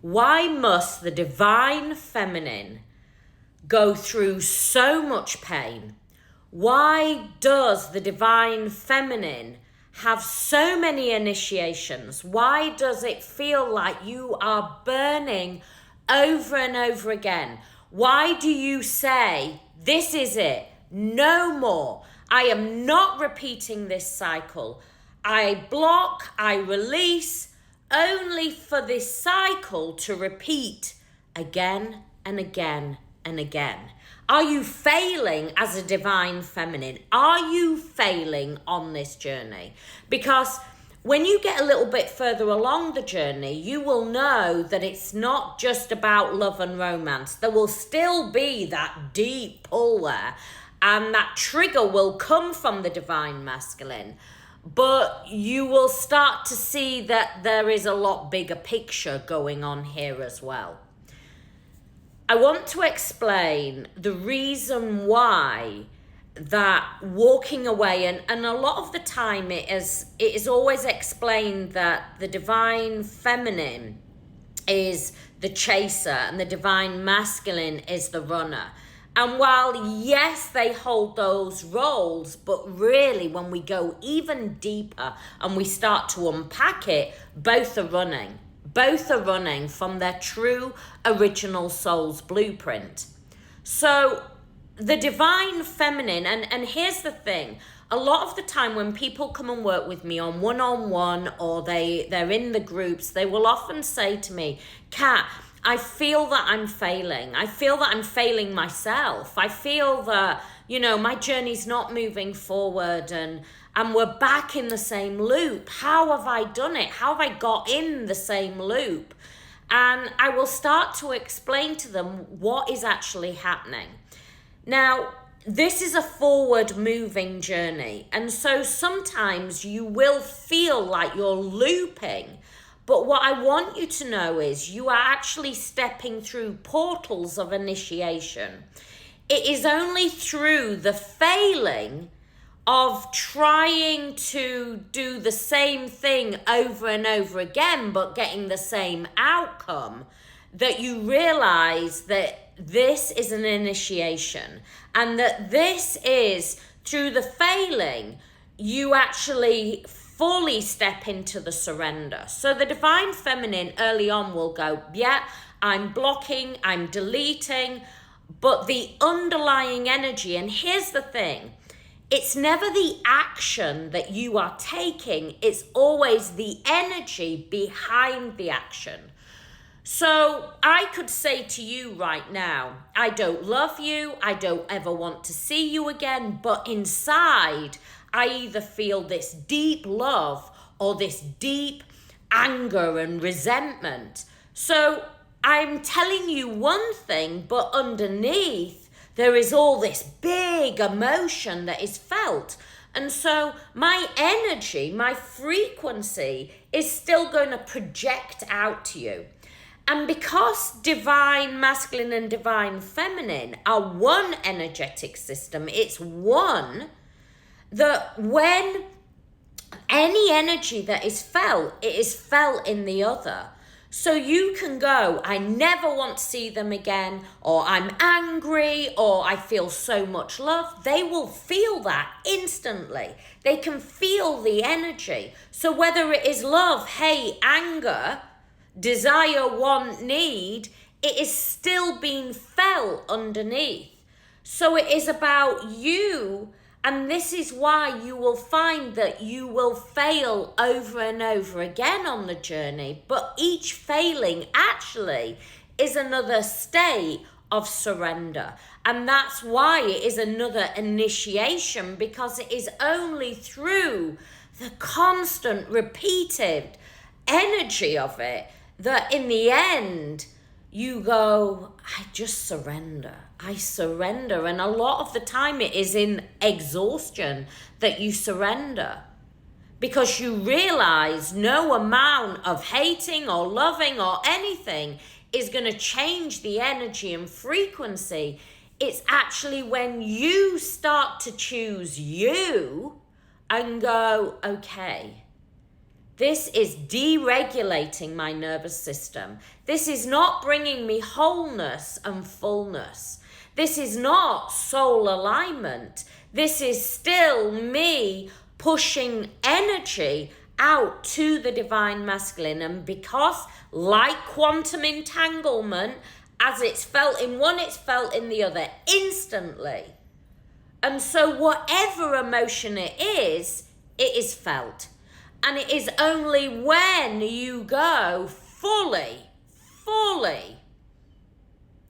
Why must the divine feminine go through so much pain? Why does the divine feminine have so many initiations? Why does it feel like you are burning over and over again? Why do you say, this is it, no more? I am not repeating this cycle. I block, I release, only for this cycle to repeat again and again and again. Are you failing as a divine feminine? Are you failing on this journey? Because when you get a little bit further along the journey, you will know that it's not just about love and romance. There will still be that deep pull there, and that trigger will come from the divine masculine. But you will start to see that there is a lot bigger picture going on here as well. I want to explain the reason why that walking away, and a lot of the time it is always explained that the divine feminine is the chaser and the divine masculine is the runner. And while, yes, they hold those roles, but really when we go even deeper and we start to unpack it, both are running. Both are running from their true original soul's blueprint. So the divine feminine, and here's the thing, a lot of the time when people come and work with me on one-on-one or they're in the groups, they will often say to me, Kat, I feel that I'm failing. I feel that I'm failing myself. I feel that, my journey's not moving forward and we're back in the same loop. How have I done it? How have I got in the same loop? And I will start to explain to them what is actually happening. Now, this is a forward moving journey. And so sometimes you will feel like you're looping. But what I want you to know is you are actually stepping through portals of initiation. It is only through the failing of trying to do the same thing over and over again, but getting the same outcome, that you realize that this is an initiation, and that this is through the failing, you actually fully step into the surrender. So the divine feminine early on will go, yeah, I'm blocking, I'm deleting, but the underlying energy, and here's the thing, it's never the action that you are taking, it's always the energy behind the action. So I could say to you right now, I don't love you, I don't ever want to see you again, but inside, I either feel this deep love or this deep anger and resentment. So I'm telling you one thing, but underneath, there is all this big emotion that is felt. And so my energy, my frequency is still going to project out to you. And because divine masculine and divine feminine are one energetic system, it's one, that when any energy that is felt, it is felt in the other. So you can go, I never want to see them again, or I'm angry, or I feel so much love. They will feel that instantly. They can feel the energy. So whether it is love, hate, anger, desire, want, need, it is still being felt underneath. So it is about you. And this is why you will find that you will fail over and over again on the journey. But each failing actually is another state of surrender. And that's why it is another initiation, because it is only through the constant repeated energy of it that in the end you go, I just surrender. I surrender. And a lot of the time it is in exhaustion that you surrender, because you realize no amount of hating or loving or anything is going to change the energy and frequency. It's actually when you start to choose you and go, okay, This is deregulating my nervous system. This is not bringing me wholeness and fullness. This is not soul alignment. This is still me pushing energy out to the divine masculine. And because, like quantum entanglement, as it's felt in one, it's felt in the other instantly. And so whatever emotion it is felt. And it is only when you go fully,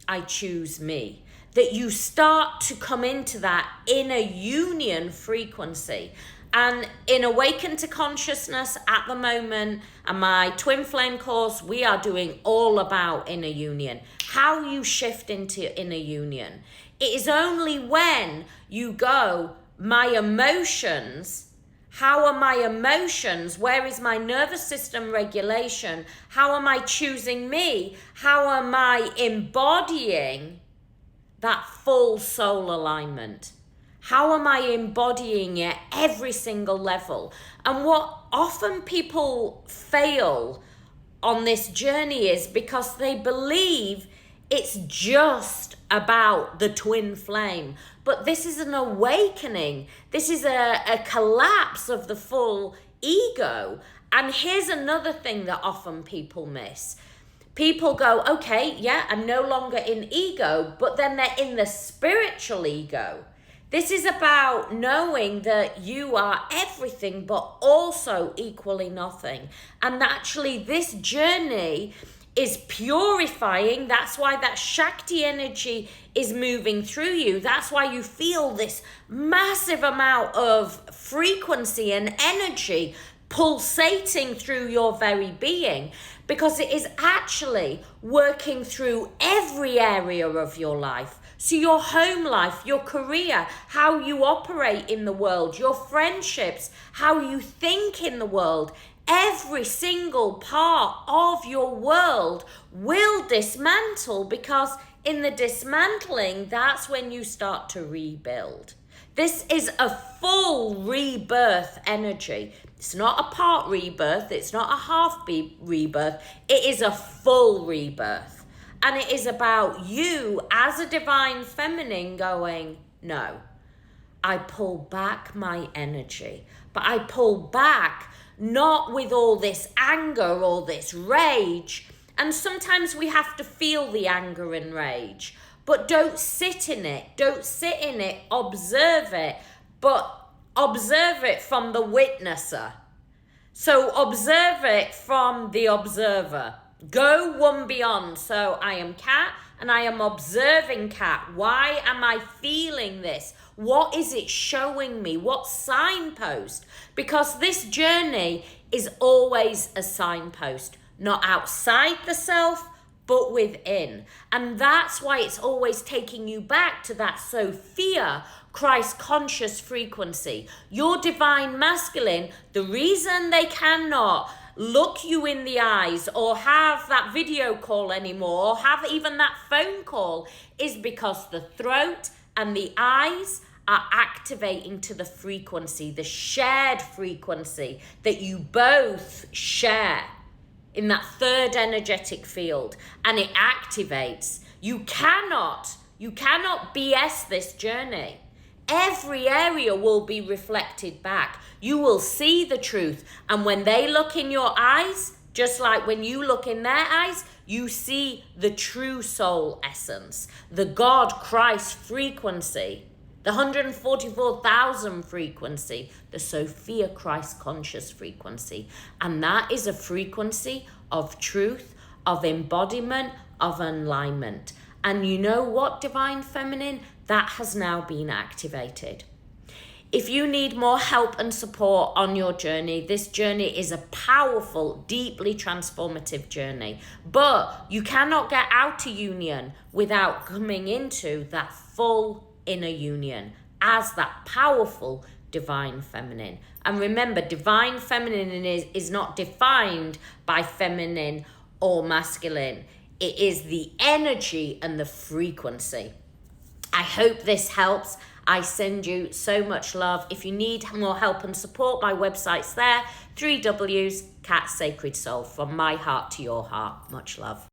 I choose me, that you start to come into that inner union frequency. And in Awaken to Consciousness at the moment, and my Twin Flame course, we are doing all about inner union. How you shift into inner union. It is only when you go, my emotions, how are my emotions? Where is my nervous system regulation? How am I choosing me? How am I embodying that full soul alignment? How am I embodying it every single level? And what often people fail on this journey is because they believe it's just about the twin flame. But this is an awakening. This is a collapse of the full ego. And here's another thing that often people miss. People go, okay, yeah, I'm no longer in ego, but then they're in the spiritual ego. This is about knowing that you are everything, but also equally nothing. And actually, this journey is purifying. That's why that Shakti energy is moving through you. That's why you feel this massive amount of frequency and energy pulsating through your very being, because it is actually working through every area of your life. So your home life, your career, how you operate in the world, your friendships, how you think in the world, every single part of your world will dismantle, because in the dismantling, that's when you start to rebuild. This is a full rebirth energy. It's not a part rebirth. It's not a half rebirth. It is a full rebirth. And it is about you as a divine feminine going, no, I pull back my energy. But I pull back not with all this anger or this rage. And sometimes we have to feel the anger and rage. But don't sit in it. Don't sit in it. Observe it. But observe it from the witnesser. So observe it from the observer. Go one beyond. So I am Kat and I am observing Kat. Why am I feeling this? What is it showing me? What signpost? Because this journey is always a signpost, not outside the self, but within. And that's why it's always taking you back to that Sophia, Christ conscious frequency. Your divine masculine, the reason they cannot look you in the eyes or have that video call anymore or have even that phone call is because the throat and the eyes are activating to the frequency, the shared frequency that you both share in that third energetic field, and it activates. You cannot BS this journey. Every area will be reflected back. You will see the truth. And when they look in your eyes, just like when you look in their eyes, you see the true soul essence, the God Christ frequency, the 144,000 frequency, the Sophia Christ conscious frequency. And that is a frequency of truth, of embodiment, of alignment. And you know what, Divine Feminine? That has now been activated. If you need more help and support on your journey, this journey is a powerful, deeply transformative journey. But you cannot get out of union without coming into that full inner union as that powerful divine feminine. And remember, divine feminine is not defined by feminine or masculine. It is the energy and the frequency. I hope this helps. I send you so much love. If you need more help and support, my website's there, 3Ws, Cat Sacred Soul, from my heart to your heart. Much love.